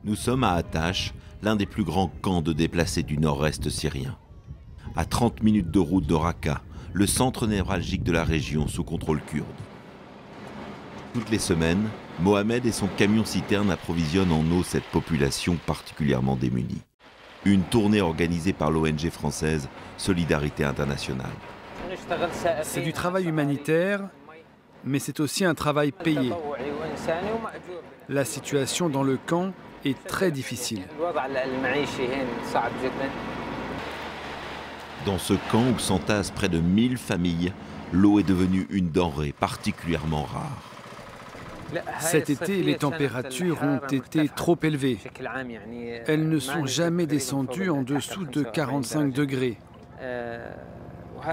Nous sommes à Attache, l'un des plus grands camps de déplacés du nord-est syrien. À 30 minutes de route de Raqqa, le centre névralgique de la région sous contrôle kurde. Toutes les semaines, Mohamed et son camion-citerne approvisionnent en eau cette population particulièrement démunie. Une tournée organisée par l'ONG française Solidarité Internationale. C'est du travail humanitaire, mais c'est aussi un travail payé. La situation dans le camp est très difficile. Dans ce camp où s'entassent près de 1000 familles, l'eau est devenue une denrée particulièrement rare. Cet été, les températures ont été trop élevées. Elles ne sont jamais descendues en dessous de 45 degrés.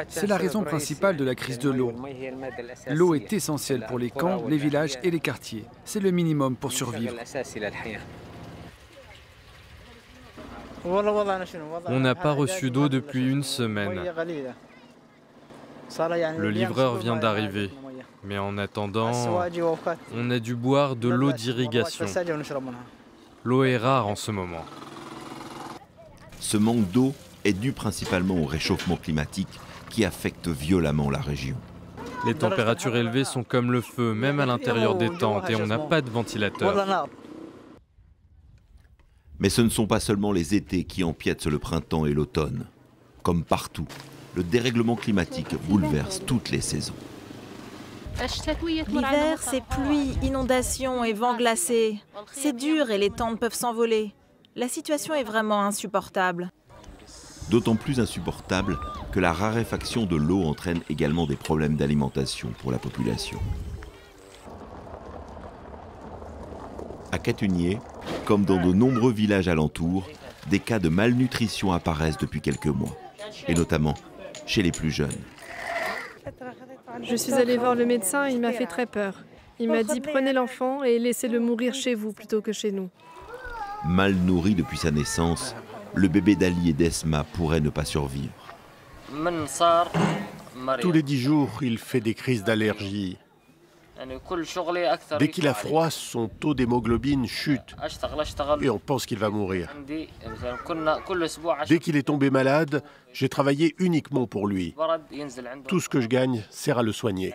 C'est la raison principale de la crise de l'eau. L'eau est essentielle pour les camps, les villages et les quartiers. C'est le minimum pour survivre. On n'a pas reçu d'eau depuis une semaine. Le livreur vient d'arriver. Mais en attendant, on a dû boire de l'eau d'irrigation. L'eau est rare en ce moment. Ce manque d'eau est dû principalement au réchauffement climatique qui affecte violemment la région. Les températures élevées sont comme le feu, même à l'intérieur des tentes, et on n'a pas de ventilateur. Mais ce ne sont pas seulement les étés qui empiètent sur le printemps et l'automne. Comme partout, le dérèglement climatique bouleverse toutes les saisons. L'hiver, c'est pluie, inondations et vents glacés. C'est dur et les tentes peuvent s'envoler. La situation est vraiment insupportable. D'autant plus insupportable que la raréfaction de l'eau entraîne également des problèmes d'alimentation pour la population. À Katunié, comme dans de nombreux villages alentours, des cas de malnutrition apparaissent depuis quelques mois, et notamment chez les plus jeunes. Je suis allée voir le médecin et il m'a fait très peur. Il m'a dit prenez l'enfant et laissez-le mourir chez vous plutôt que chez nous. Mal nourri depuis sa naissance, le bébé d'Ali et d'Esma pourrait ne pas survivre. Tous les 10 jours, il fait des crises d'allergie. Dès qu'il a froid, son taux d'hémoglobine chute et on pense qu'il va mourir. Dès qu'il est tombé malade, j'ai travaillé uniquement pour lui. Tout ce que je gagne sert à le soigner.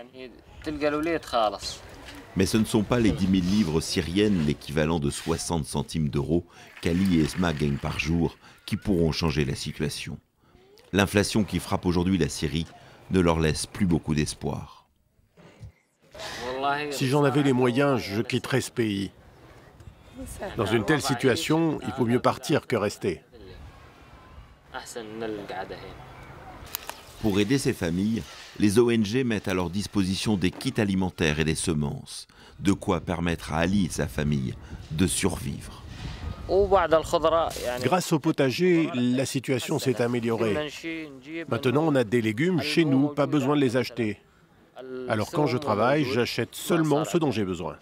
Mais ce ne sont pas les 10 000 livres syriennes, l'équivalent de 60 centimes d'euros, qu'Ali et Esma gagnent par jour, qui pourront changer la situation. L'inflation qui frappe aujourd'hui la Syrie ne leur laisse plus beaucoup d'espoir. Si j'en avais les moyens, je quitterais ce pays. Dans une telle situation, il vaut mieux partir que rester. Pour aider ces familles, les ONG mettent à leur disposition des kits alimentaires et des semences, de quoi permettre à Ali et sa famille de survivre. Grâce au potager, la situation s'est améliorée. Maintenant, on a des légumes chez nous, pas besoin de les acheter. Alors quand je travaille, j'achète seulement ce dont j'ai besoin.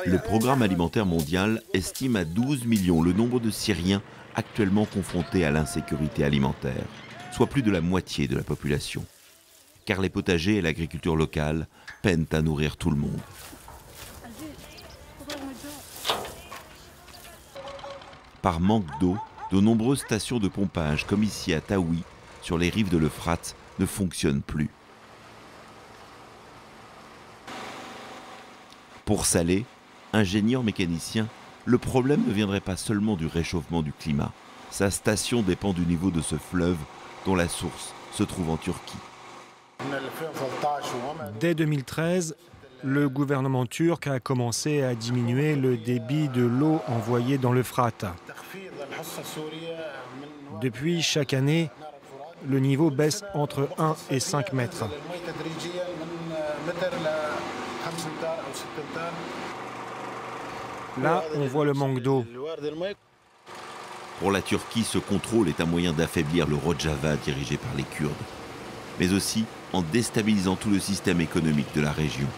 Le Programme alimentaire mondial estime à 12 millions le nombre de Syriens actuellement confrontés à l'insécurité alimentaire, soit plus de la moitié de la population. Car les potagers et l'agriculture locale peinent à nourrir tout le monde. Par manque d'eau, de nombreuses stations de pompage, comme ici à Taoui, sur les rives de l'Euphrate, ne fonctionnent plus. Pour Saleh, ingénieur mécanicien, le problème ne viendrait pas seulement du réchauffement du climat. Sa station dépend du niveau de ce fleuve dont la source se trouve en Turquie. Dès 2013, le gouvernement turc a commencé à diminuer le débit de l'eau envoyée dans l'Euphrate. Depuis, chaque année, le niveau baisse entre 1 et 5 mètres. Là, on voit le manque d'eau. Pour la Turquie, ce contrôle est un moyen d'affaiblir le Rojava dirigé par les Kurdes, mais aussi en déstabilisant tout le système économique de la région.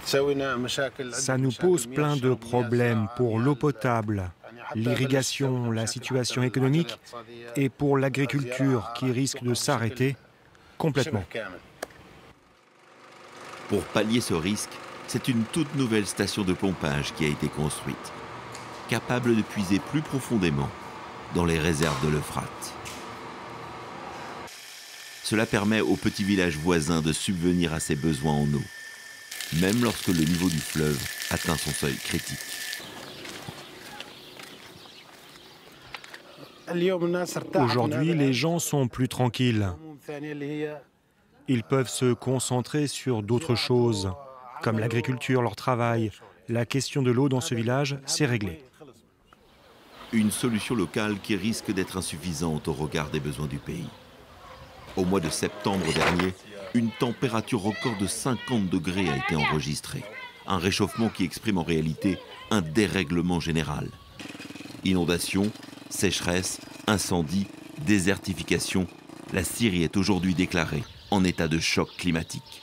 Ça nous pose plein de problèmes pour l'eau potable, l'irrigation, la situation économique et pour l'agriculture qui risque de s'arrêter complètement. Pour pallier ce risque, C'est une toute nouvelle station de pompage qui a été construite, capable de puiser plus profondément dans les réserves de l'Euphrate. Cela permet aux petits villages voisins de subvenir à ses besoins en eau, même lorsque le niveau du fleuve atteint son seuil critique. Aujourd'hui, les gens sont plus tranquilles. Ils peuvent se concentrer sur d'autres choses, comme l'agriculture, leur travail. La question de l'eau dans ce village, c'est réglé. Une solution locale qui risque d'être insuffisante au regard des besoins du pays. Au mois de septembre dernier, une température record de 50 degrés a été enregistrée. Un réchauffement qui exprime en réalité un dérèglement général. Inondations, sécheresse, incendies, désertification, la Syrie est aujourd'hui déclarée en état de choc climatique.